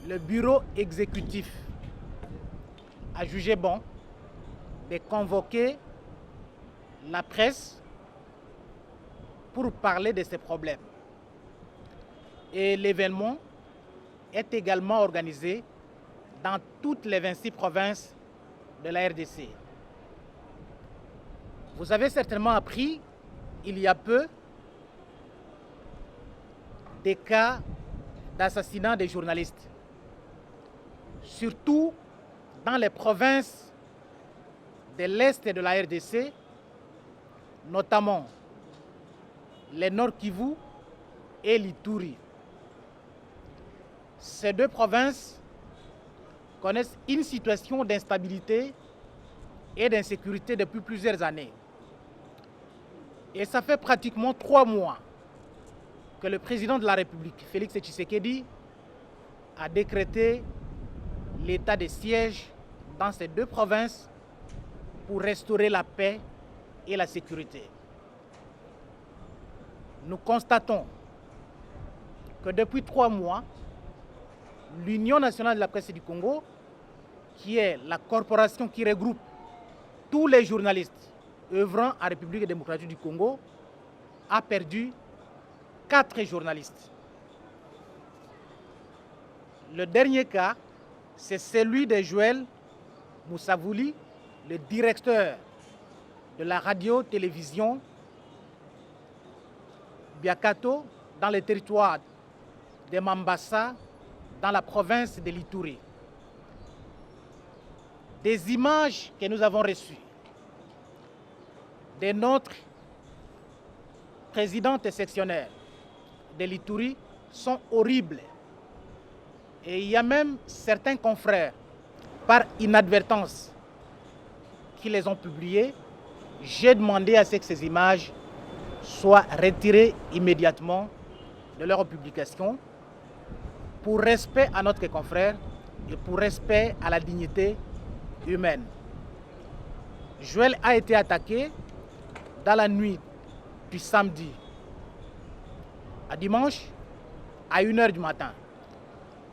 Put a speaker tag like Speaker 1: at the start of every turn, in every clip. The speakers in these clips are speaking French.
Speaker 1: le bureau exécutif a jugé bon de convoquer la presse pour parler de ces problèmes. Et l'événement est également organisé dans toutes les 26 provinces de la RDC. Vous avez certainement appris il y a peu des cas d'assassinat des journalistes, surtout dans les provinces de l'Est de la RDC, notamment les Nord Kivu et l'Ituri. Ces deux provinces connaissent une situation d'instabilité et d'insécurité depuis plusieurs années. Et ça fait pratiquement 3 mois que le président de la République, Félix Tshisekedi, a décrété l'état de siège dans ces deux provinces pour restaurer la paix et la sécurité. Nous constatons que depuis 3 mois, l'Union nationale de la presse du Congo, qui est la corporation qui regroupe tous les journalistes œuvrant en République démocratique du Congo, a perdu 4 journalistes. Le dernier cas, c'est celui de Joël Moussavouli, le directeur de la radio-télévision Biakato dans le territoire de Mambasa, dans la province de l'Ituri. Des images que nous avons reçues de notre présidente sectionnaire de l'Ituri sont horribles. Et il y a même certains confrères, par inadvertance, qui les ont publiées. J'ai demandé à ce que ces images soient retirées immédiatement de leur publication pour respect à notre confrère et pour respect à la dignité humaine. Joël a été attaqué dans la nuit du samedi à dimanche à 1h du matin.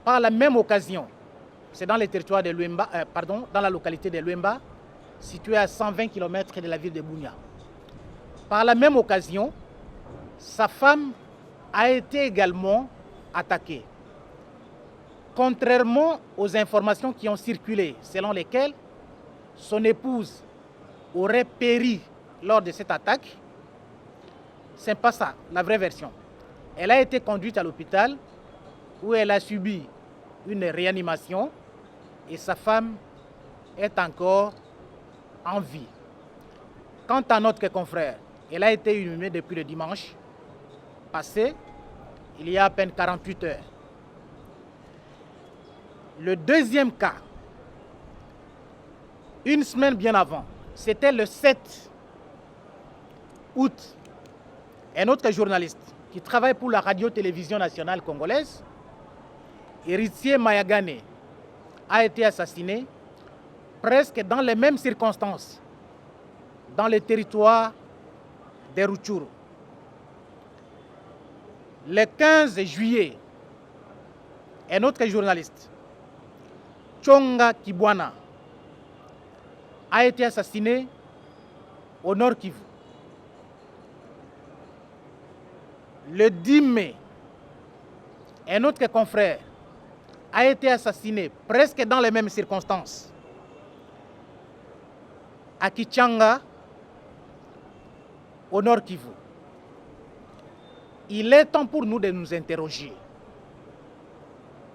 Speaker 1: Par la même occasion, c'est dans le territoire de Luemba, dans la localité de Luemba, située à 120 km de la ville de Bunia. Par la même occasion, sa femme a été également attaquée. Contrairement aux informations qui ont circulé, selon lesquelles son épouse aurait péri lors de cette attaque, ce n'est pas ça, la vraie version. Elle a été conduite à l'hôpital où elle a subi une réanimation et sa femme est encore en vie. Quant à notre confrère, elle a été inhumée depuis le dimanche passé, il y a à peine 48 heures. Le deuxième cas, une semaine bien avant, c'était le 7 août. Un autre journaliste qui travaille pour la radio-télévision nationale congolaise, Héritier Mayagane, a été assassiné presque dans les mêmes circonstances dans le territoire de Rutshuru. Le 15 juillet, un autre journaliste, Tchonga Kibwana, a été assassiné au Nord Kivu. Le 10 mai, un autre confrère a été assassiné presque dans les mêmes circonstances à Kichanga, au Nord Kivu. Il est temps pour nous de nous interroger.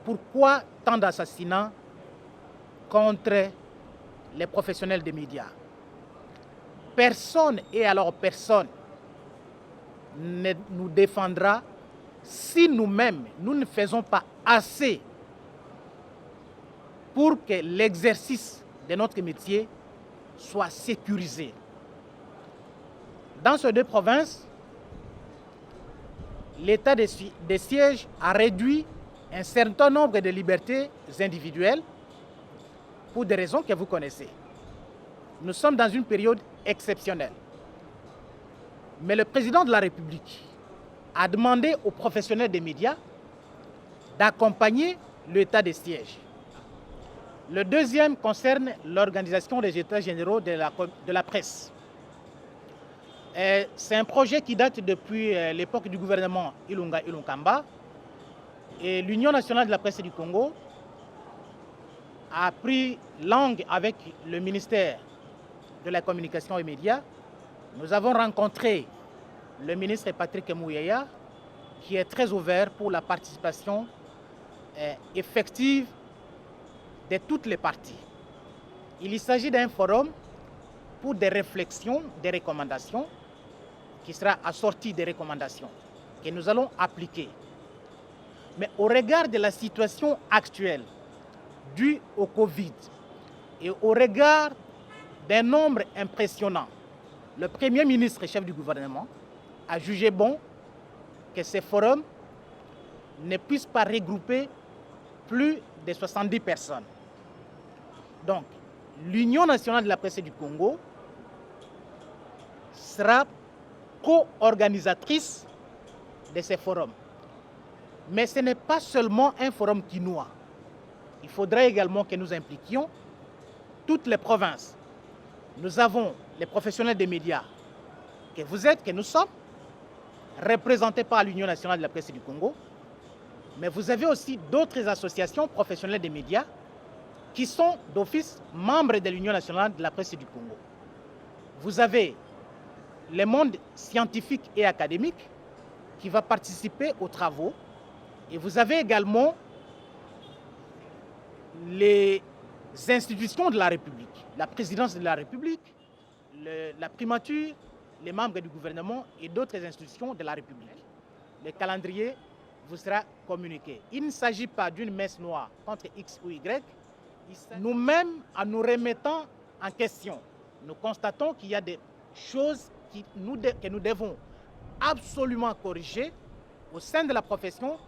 Speaker 1: Pourquoi tant d'assassinats contre les professionnels des médias? Personne, et alors personne, ne nous défendra si nous-mêmes, nous ne faisons pas assez pour que l'exercice de notre métier soit sécurisé. Dans ces deux provinces, l'état de siège a réduit un certain nombre de libertés individuelles pour des raisons que vous connaissez. Nous sommes dans une période exceptionnelle. Mais le président de la République a demandé aux professionnels des médias d'accompagner l'état de siège. Le deuxième concerne l'organisation des états généraux de la presse. C'est un projet qui date depuis l'époque du gouvernement Ilunga Ilunkamba. Et l'Union nationale de la presse du Congo a pris langue avec le ministère de la communication et médias. Nous avons rencontré le ministre Patrick Mouyaya, qui est très ouvert pour la participation effective de toutes les parties. Il s'agit d'un forum pour des réflexions, des recommandations, qui sera assorti des recommandations que nous allons appliquer. Mais au regard de la situation actuelle due au Covid et au regard d'un nombre impressionnant, le Premier ministre et chef du gouvernement a jugé bon que ces forums ne puissent pas regrouper plus de 70 personnes. Donc, l'Union nationale de la presse du Congo sera co-organisatrice de ces forums. Mais ce n'est pas seulement un forum quinois. Il faudrait également que nous impliquions toutes les provinces. Nous avons les professionnels des médias que vous êtes, que nous sommes, représentés par l'Union nationale de la presse du Congo. Mais vous avez aussi d'autres associations professionnelles des médias qui sont d'office membres de l'Union nationale de la presse du Congo. Vous avez le monde scientifique et académique qui va participer aux travaux. Et vous avez également les institutions de la République, la présidence de la République, la primature, les membres du gouvernement et d'autres institutions de la République. Le calendrier vous sera communiqué. Il ne s'agit pas d'une messe noire contre X ou Y. Nous-mêmes, en nous remettant en question, nous constatons qu'il y a des choses que nous devons absolument corriger au sein de la profession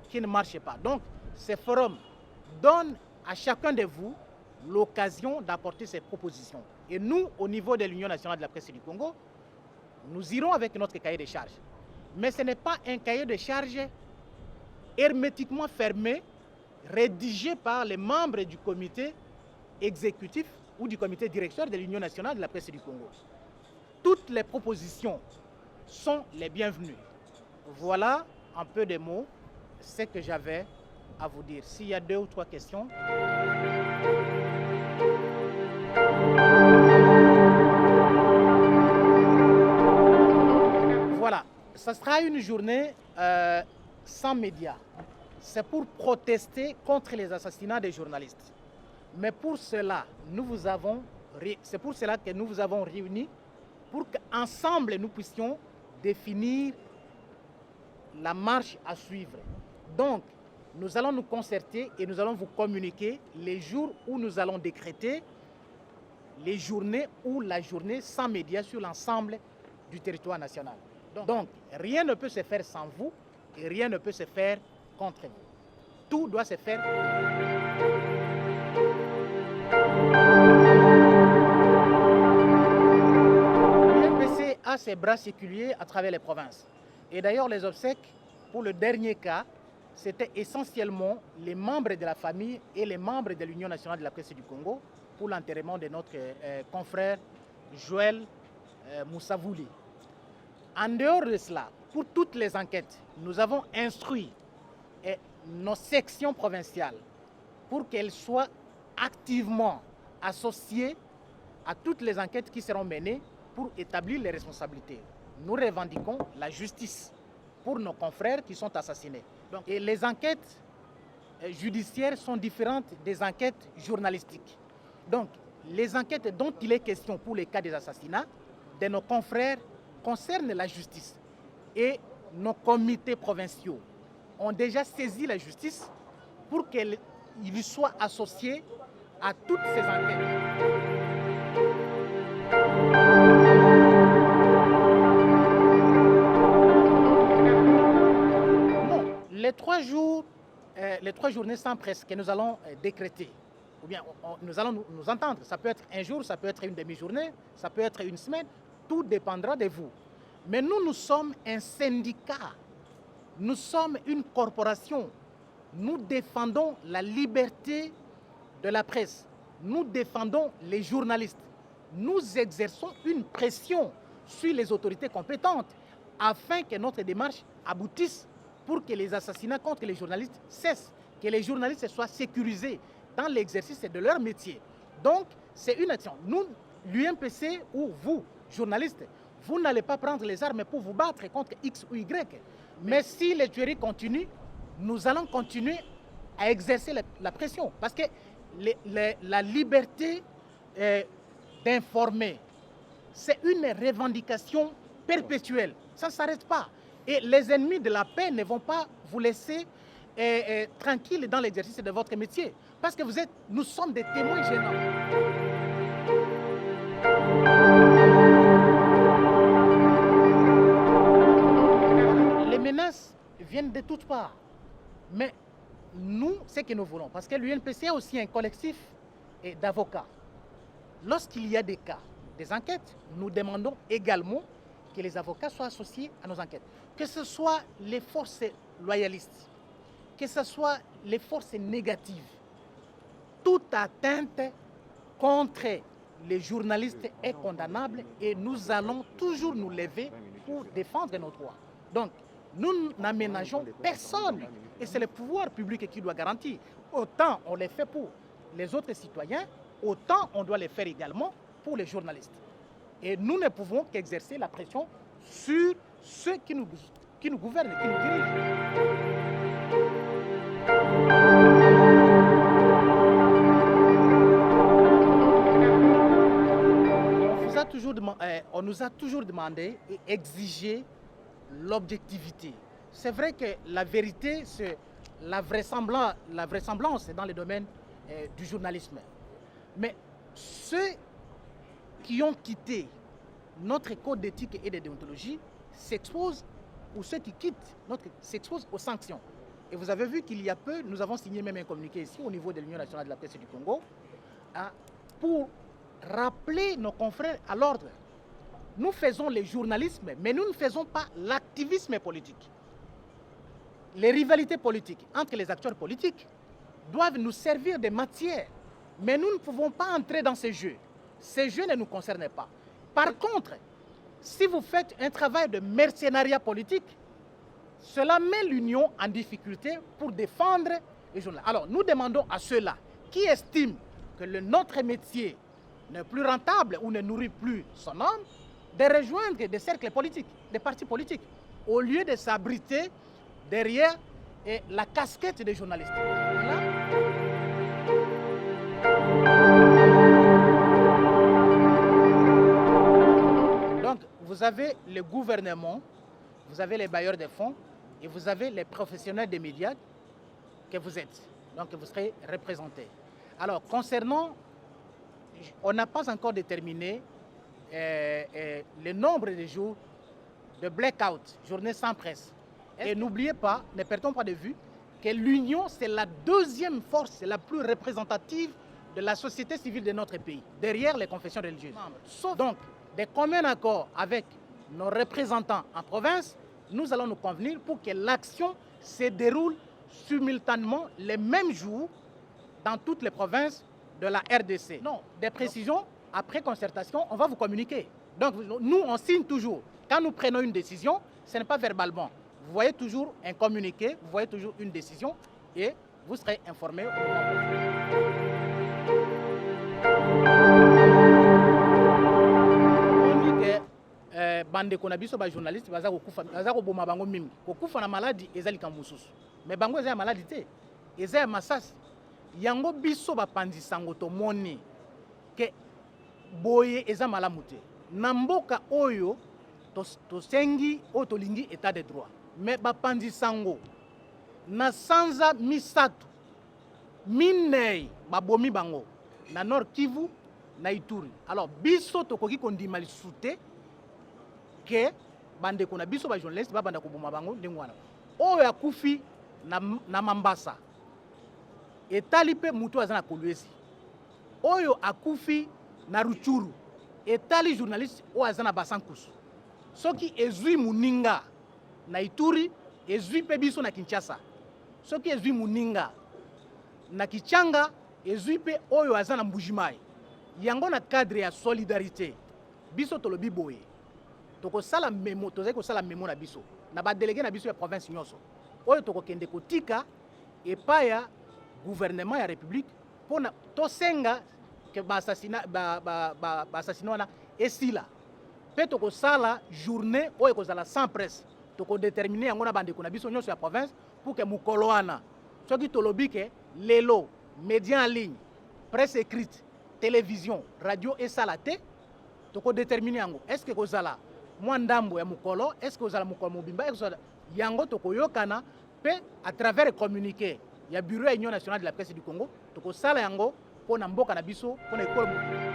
Speaker 1: qui ne marchent pas. Donc, ces forums donnent à chacun de vous l'occasion d'apporter ses propositions. Et nous, au niveau de l'Union nationale de la presse du Congo, nous irons avec notre cahier de charges. Mais ce n'est pas un cahier de charges hermétiquement fermé, rédigé par les membres du comité exécutif ou du comité directeur de l'Union nationale de la presse du Congo. Toutes les propositions sont les bienvenues. Voilà un peu de mots, ce que j'avais à vous dire. S'il y a 2 ou 3 questions. Voilà, ce sera une journée sans médias. C'est pour protester contre les assassinats des journalistes. Mais pour cela, c'est pour cela que nous vous avons réunis pour qu'ensemble nous puissions définir la marche à suivre. Donc, nous allons nous concerter et nous allons vous communiquer les jours où nous allons décréter les journées ou la journée sans médias sur l'ensemble du territoire national. Donc, rien ne peut se faire sans vous et rien ne peut se faire contre vous. Tout doit se faire. L'UNPC a ses bras séculiers à travers les provinces. Et d'ailleurs, les obsèques, pour le dernier cas, c'était essentiellement les membres de la famille et les membres de l'Union nationale de la presse du Congo pour l'enterrement de notre confrère Joël Moussavouli. En dehors de cela, pour toutes les enquêtes, nous avons instruit nos sections provinciales pour qu'elles soient activement associées à toutes les enquêtes qui seront menées pour établir les responsabilités. Nous revendiquons la justice pour nos confrères qui sont assassinés. Donc, et les enquêtes judiciaires sont différentes des enquêtes journalistiques. Donc, les enquêtes dont il est question pour les cas des assassinats de nos confrères concernent la justice. Et nos comités provinciaux ont déjà saisi la justice pour qu'il soit associé à toutes ces enquêtes. Non, les 3 journées sans presse que nous allons décréter, ou bien nous allons nous entendre, ça peut être un jour, ça peut être une demi-journée, ça peut être une semaine, tout dépendra de vous. Mais nous sommes un syndicat, nous sommes une corporation, nous défendons la liberté de la presse. Nous défendons les journalistes. Nous exerçons une pression sur les autorités compétentes afin que notre démarche aboutisse pour que les assassinats contre les journalistes cessent, que les journalistes soient sécurisés dans l'exercice de leur métier. Donc, c'est une action. Nous, l'UMPC ou vous, journalistes, vous n'allez pas prendre les armes pour vous battre contre X ou Y. Mais si les tueries continuent, nous allons continuer à exercer la pression. Parce que la liberté d'informer, c'est une revendication perpétuelle. Ça ne s'arrête pas. Et les ennemis de la paix ne vont pas vous laisser tranquille dans l'exercice de votre métier. Parce que nous sommes des témoins gênants. Les menaces viennent de toutes parts. Mais nous, ce que nous voulons, parce que l'UNPC a aussi un collectif d'avocats. Lorsqu'il y a des cas, des enquêtes, nous demandons également que les avocats soient associés à nos enquêtes. Que ce soit les forces loyalistes, que ce soit les forces négatives, toute atteinte contre les journalistes est condamnable et nous allons toujours nous lever pour défendre nos droits. Donc, nous n'aménageons personne et c'est le pouvoir public qui doit garantir. Autant on les fait pour les autres citoyens, autant on doit les faire également pour les journalistes. Et nous ne pouvons qu'exercer la pression sur ceux qui nous gouvernent, qui nous dirigent. On nous a toujours demandé et exigé l'objectivité. C'est vrai que la vérité, c'est la vraisemblance dans le domaine du journalisme. Mais ceux qui ont quitté notre code d'éthique et de déontologie s'exposent, ou ceux qui quittent s'exposent aux sanctions. Et vous avez vu qu'il y a peu, nous avons signé même un communiqué ici au niveau de l'Union nationale de la presse du Congo pour rappeler nos confrères à l'ordre. Nous faisons le journalisme, mais nous ne faisons pas l'activisme politique. Les rivalités politiques entre les acteurs politiques doivent nous servir de matière, mais nous ne pouvons pas entrer dans ces jeux. Ces jeux ne nous concernent pas. Par contre, si vous faites un travail de mercenariat politique, cela met l'Union en difficulté pour défendre les journalistes. Alors, nous demandons à ceux-là qui estiment que notre métier n'est plus rentable ou ne nourrit plus son âme, de rejoindre des cercles politiques, des partis politiques, au lieu de s'abriter derrière la casquette des journalistes. Voilà. Donc, vous avez le gouvernement, vous avez les bailleurs de fonds et vous avez les professionnels des médias que vous êtes. Donc, vous serez représentés. Alors, concernant, on n'a pas encore déterminé le nombre de jours de blackout, journée sans presse. Et n'oubliez pas, ne perdons pas de vue, que l'Union, c'est la deuxième force la plus représentative de la société civile de notre pays, derrière les confessions religieuses. Sauf donc, de commun accord avec nos représentants en province, nous allons nous convenir pour que l'action se déroule simultanément les mêmes jours dans toutes les provinces de la RDC. Non, des précisions, après concertation, on va vous communiquer. Donc, nous, on signe toujours. Quand nous prenons une décision, ce n'est pas verbalement. Vous voyez toujours un communiqué, vous voyez toujours une décision et vous serez informé au moment. Bande konabiso ba journaliste baza ko boma bango mimi. Kokufa na maladie ezali kamususu. Mais bango ezali maladie te. Ezali masasi. Yango biso ba pandisango to moni ke boye eza malamu te. Na mboka oyo to sengi o to lingi état de droit. Mais ba pandisango na sanza misato minei ba bomi bango na Nord Kivu na Ituri. Alors biso to koki kondima lisute que bande kona biso ba journaliste ba banda ko boma bango ndengwana oyo akufi na Mambasa etali pe mutu azana kolwezi oyo akufi na Ruchuru etali journaliste o azana basankusu soki ezui muninga na Ituri ezui pe biso na Kinshasa soki ezwi muninga na kichanga ezwi pe oyo aza na mbujimai yango na cadre ya solidarité biso tolobi boye tokosala memo tozali kosala memo na biso na badelege na biso ya province nyonso oyo tokokende kotika epai ya gouvernement ya république mpona tosenga ke baassasina wana esila mpe tokosala journée oyo ekozala sans presse tokodétermine yango na bandeko na biso nyonso ya province pour ke mokolo wana soki tolobi ke lelo média en ligne presse écrite télévision radio esala te tokodétermine yango est ce que kozala mwa ndambo ya mokolo est ce que kozala mokolo mobimba est ce que yango tokoyokana mpe à travers communiqué ya bureau ya union nationale de la presse du Congo tokosala yango mpona mboka na biso mpona ekolo